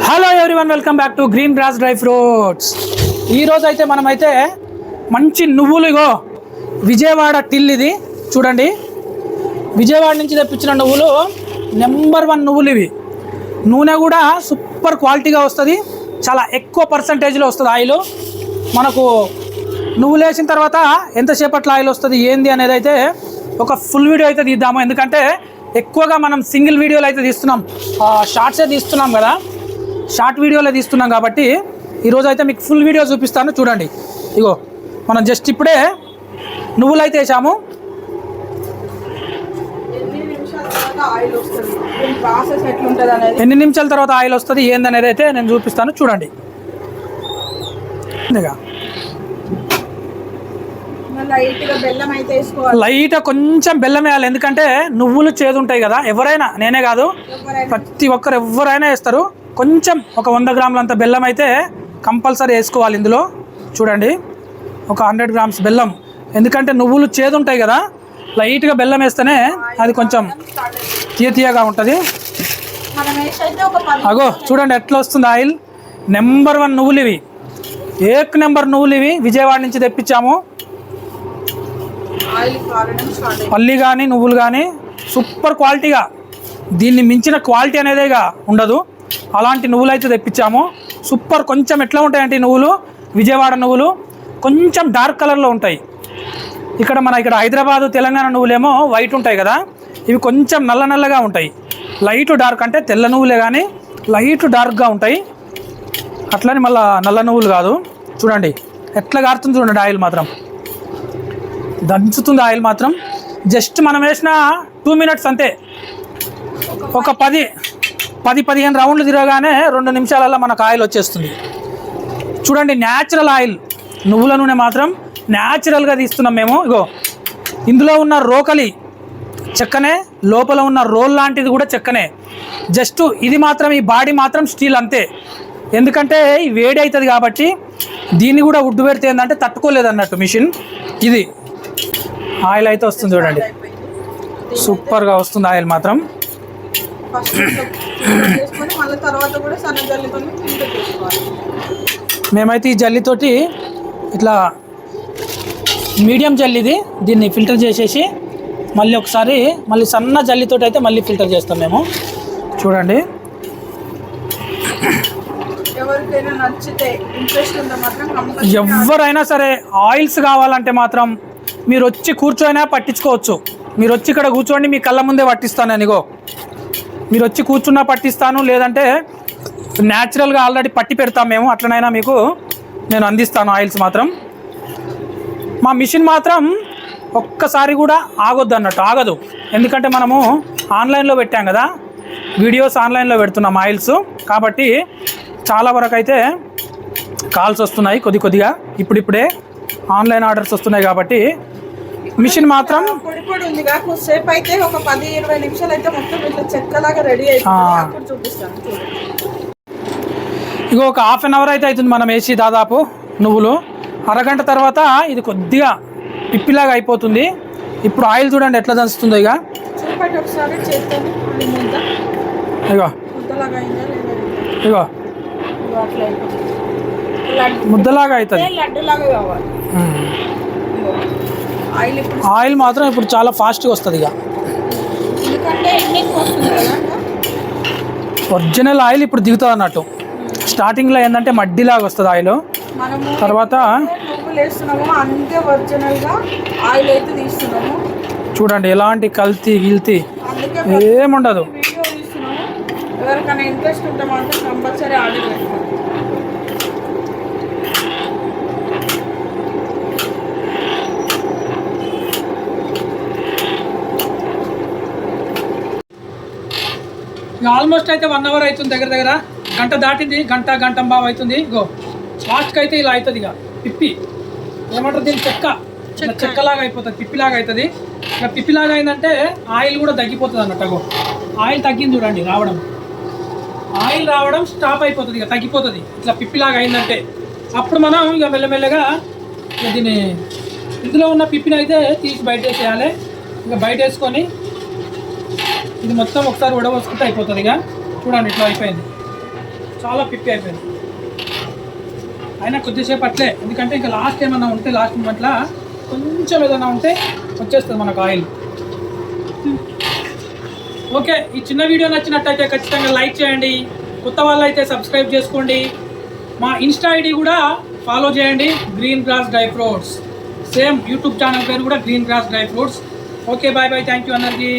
Hello everyone, welcome back to green grass dry fruits. ఈరోజు అయితే మనమైతే మంచి నువ్వులు, ఇగో విజయవాడ టిల్ ఇది చూడండి. విజయవాడ నుంచి తెప్పించిన నువ్వులు, నెంబర్ 1 నువ్వులు ఇవి. నూనె కూడా సూపర్ క్వాలిటీగా వస్తుంది, చాలా ఎక్కువ పర్సంటేజ్లో వస్తుంది ఆయిల్. మనకు నువ్వులు వేసిన తర్వాత ఎంతసేపట్లో ఆయిల్ వస్తుంది ఏంది అనేది అయితే ఒక ఫుల్ వీడియో అయితే తీద్దాము. ఎందుకంటే ఎక్కువగా మనం సింగిల్ వీడియోలు అయితే తీస్తున్నాం, షార్ట్సే తీస్తున్నాం కదా, షార్ట్ వీడియోలే తీస్తున్నాం కాబట్టి ఈరోజు అయితే మీకు ఫుల్ వీడియో చూపిస్తాను చూడండి. ఇగో మనం జస్ట్ ఇప్పుడే నువ్వులు అయితే వేసాము. ఎన్ని నిమిషాల తర్వాత ఆయిల్ వస్తుంది ఏందనేది అయితే నేను చూపిస్తాను చూడండి. లైట్గా కొంచెం బెల్లం వేయాలి, ఎందుకంటే నువ్వులు చేదు ఉంటాయి కదా. ఎవరైనా, నేనే కాదు, ప్రతి ఒక్కరు ఎవరైనా వేస్తారు. కొంచెం ఒక 100 గ్రాములంత బెల్లం అయితే కంపల్సరీ వేసుకోవాలి ఇందులో. చూడండి, ఒక 100 గ్రామ్స్ బెల్లం, ఎందుకంటే నువ్వులు చేదు ఉంటాయి కదా. లైట్గా బెల్లం వేస్తేనే అది కొంచెం తీయగా ఉంటుంది. అగో చూడండి ఎట్లా వస్తుంది ఆయిల్. నెంబర్ 1 నువ్వులు ఇవి, ఏక్ నెంబర్ నువ్వులు ఇవి. విజయవాడ నుంచి తెప్పించాము. పల్లి కానీ నువ్వులు కానీ సూపర్ క్వాలిటీగా, దీన్ని మించిన క్వాలిటీ అనేదేగా ఉండదు. అలాంటి నువ్వులు అయితే తెప్పించాము. సూపర్. కొంచెం ఎట్లా ఉంటాయంటే నువ్వులు, విజయవాడ నువ్వులు కొంచెం డార్క్ కలర్లో ఉంటాయి. ఇక్కడ హైదరాబాదు తెలంగాణ నువ్వులేమో వైట్ ఉంటాయి కదా, ఇవి కొంచెం నల్లగా ఉంటాయి. లైట్ డార్క్ అంటే తెల్ల నువ్వులే కానీ లైట్ డార్క్గా ఉంటాయి. అట్లని మళ్ళీ నల్ల నువ్వులు కాదు. చూడండి ఎట్లా గారుతుంది చూడండి ఆయిల్ మాత్రం, దంచుతుంది ఆయిల్ మాత్రం. జస్ట్ మనం వేసిన 2 మినిట్స్ అంతే. ఒక 10-15 రౌండ్లు తిరగానే 2 నిమిషాలలో మనకు ఆయిల్ వచ్చేస్తుంది. చూడండి న్యాచురల్ ఆయిల్, నువ్వుల నూనె మాత్రం న్యాచురల్గా తీస్తున్నాం మేము. ఇగో ఇందులో ఉన్న రోకలి చెక్కనే, లోపల ఉన్న రోల్ లాంటిది కూడా చెక్కనే. జస్ట్ ఇది మాత్రం, ఈ బాడీ మాత్రం స్టీల్ అంతే. ఎందుకంటే ఈ వేడి అవుతుంది కాబట్టి దీన్ని కూడా ఉడ్డు పెడితే ఏంటంటే తట్టుకోలేదు అన్నట్టు మిషన్. ఇది ఆయిల్ అయితే వస్తుంది చూడండి, సూపర్గా వస్తుంది ఆయిల్ మాత్రం. మేమైతే ఈ జల్లితోటి ఇట్లా మీడియం జల్లిది, దీన్ని ఫిల్టర్ చేసేసి మళ్ళీ ఒకసారి మళ్ళీ సన్న జల్లితోటి అయితే మళ్ళీ ఫిల్టర్ చేస్తాం మేము. చూడండి ఎవరైనా సరే ఆయిల్స్ కావాలంటే మాత్రం మీరు వచ్చి కూర్చోయినా పట్టించుకోవచ్చు. మీరు వచ్చి ఇక్కడ కూర్చోండి, మీ కళ్ళ ముందే పట్టిస్తాను నేను. ఇగో మీరు వచ్చి కూర్చున్నా పట్టిస్తాను, లేదంటే న్యాచురల్గా ఆల్రెడీ పట్టి పెడతాం మేము, అట్లనైనా మీకు నేను అందిస్తాను ఆయిల్స్ మాత్రం. మా మిషన్ మాత్రం ఒక్కసారి కూడా ఆగొద్దు అన్నట్టు, ఆగదు. ఎందుకంటే మనము ఆన్లైన్లో పెట్టాం కదా, వీడియోస్ ఆన్లైన్లో పెడుతున్నాం ఆయిల్స్, కాబట్టి చాలా వరకు అయితే కాల్స్ వస్తున్నాయి కొద్దిగా. ఇప్పుడిప్పుడే ఆన్లైన్ ఆర్డర్స్ వస్తున్నాయి కాబట్టి మిషన్ మాత్రం సేపు అయితే ఒక 10-20 నిమిషాలు అయితే మొత్తం ఇట్లా చెక్కలాగా రెడీ అయిపోతుంది. చూపిస్తాను. ఇగో ఒక హాఫ్ అన్ అవర్ అయితే అవుతుంది మనం వేసి, దాదాపు నువ్వులు అరగంట తర్వాత ఇది కొద్దిగా పిప్పిలాగా అయిపోతుంది. ఇప్పుడు ఆయిల్ చూడండి ఎట్లా దంచుతుందో. ఇక చూపండి ఒకసారి చేస్తాను. ఇగో ఇగో ముద్దలాగా అవుతుంది. లడ్డులాగా కావాలి ఆయిల్ మాత్రం ఇప్పుడు చాలా ఫాస్ట్గా వస్తుంది. ఇక ఒరిజినల్ ఆయిల్ ఇప్పుడు దిగుతుంది అన్నట్టు. స్టార్టింగ్లో ఏంటంటే మడ్డిలాగా వస్తుంది ఆయిల్, తర్వాత చూడండి ఎలాంటి కల్తీ గిల్తీ ఏముండదు. ఎవరికైనా ఇంట్రెస్ట్ ఉంటే మాత్రం కంపల్సరీ ఆర్డర్ పెట్టుకోండి. ఆల్మోస్ట్ అయితే 1 అవర్ అవుతుంది, దగ్గర గంట దాటింది, గంట బాగా అవుతుంది. ఇగో లాస్ట్కి అయితే ఇలా అవుతుంది. ఇక పిప్పి ఏమంటారు దీన్ని, చెక్కలాగా అయిపోతుంది, పిప్పిలాగా అవుతుంది. ఇక పిప్పిలాగా అయిందంటే ఆయిల్ కూడా తగ్గిపోతుంది అన్నట్టు. అగో ఆయిల్ తగ్గింది చూడండి, ఆయిల్ రావడం స్టాప్ అయిపోతుంది, ఇక తగ్గిపోతుంది. ఇట్లా పిప్పిలాగా అయిందంటే అప్పుడు మనం ఇక మెల్లమెల్లగా దీన్ని, ఇందులో ఉన్న పిప్పిని అయితే తీసి బయట వేసేయాలి. ఇక బయట వేసుకొని ఇది మొత్తం ఒకసారి ఉడవసుకుంటే అయిపోతుంది. ఇక చూడండి ఇట్లా అయిపోయింది, చాలా పిప్పి అయిపోయింది. అయినా కొద్దిసేపు అట్లే, ఎందుకంటే ఇంకా లాస్ట్ ఏమన్నా ఉంటే లాస్ట్ మూమెంట్లో కొంచెం ఏదైనా ఉంటే వచ్చేస్తుంది మనకు ఆయిల్. ఓకే, ఈ చిన్న వీడియో నచ్చినట్టయితే ఖచ్చితంగా లైక్ చేయండి. కొత్త వాళ్ళు అయితే సబ్స్క్రైబ్ చేసుకోండి. మా ఇన్స్టా ఐడి కూడా ఫాలో చేయండి, green grass dry fruits. Same YouTube channel పేరు కూడా green grass dry fruits. Okay, bye bye, thank you అందరికీ.